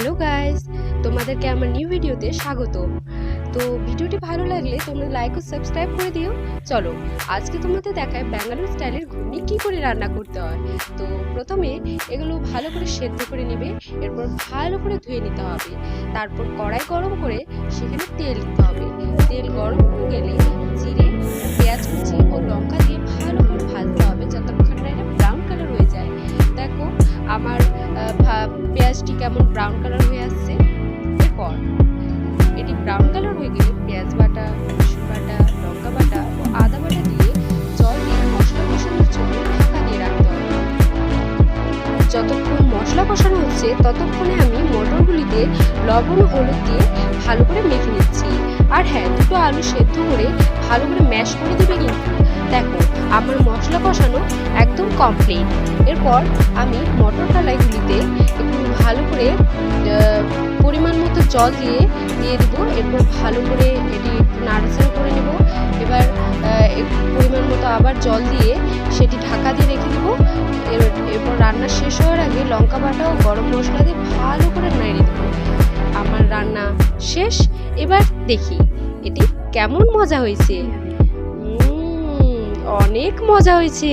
Hello guys, তোমাদেরকে আমার new ভিডিওতে স্বাগতম। তো ভিডিওটি ভালো লাগলে তোমরা লাইক ও সাবস্ক্রাইব করে দিও। চলো আজকে তোমাদের দেখায় ব্যাঙ্গালোর স্টাইলের ঘুগনি কী করে রান্না করতে হয়। তো প্রথমে এগুলো ভালো করে সেদ্ধ করে নেবে, এরপর ভালো করে ধুয়ে নিতে হবে। তারপর কড়াই গরম করে সেখানে তেল দিতে হবে। তেল গরম হয়ে গেলে জিরে, পেঁয়াজ কুচি ও লঙ্কা দিয়ে ভালো করে ভাজতে হবে যতক্ষণ না এটা ব্রাউন কালার হয়ে যায়। দেখো আমার পেঁয়াজটি কেমন ব্রাউন কালার হয়ে আসছে। এরপর এটি ব্রাউন কালার হয়ে গেলে পেঁয়াজ বাটা, রসুন বাটা, লঙ্কা বাটা ও আদা বাটা দিয়ে জল দিয়ে মশলা কষানোর জন্য ঢাকা দিয়ে রাখতে হবে। যতক্ষণ মশলা কষানো হচ্ছে ততক্ষণে আমি মটরগুলিতে লবণ ও হলুদ দিয়ে ভালো করে মেখে নিচ্ছি। আর হ্যাঁ, দুটো আলু সেদ্ধ করে ভালো করে ম্যাশ করে দিবে কিন্তু। দেখো আমার মশলা কষানো একদম কমপ্লিট। এরপর আমি মটর কলাইগুলিতে একটু ভালো করে পরিমাণ মতো জল দিয়ে দেবো। এরপর ভালো করে এটি একটু নাড়াচাড়া করে নেব। এবার পরিমাণ মতো আবার জল দিয়ে সেটি ঢাকা দিয়ে রেখে দেবো। এরপর রান্না শেষ হওয়ার আগে লঙ্কা বাটা ও গরম মশলা দিয়ে ভালো করে নেড়ে দেবো। আমার রান্না শেষ। এবার দেখি এটি কেমন মজা হয়েছে। অনেক মজা হয়েছে।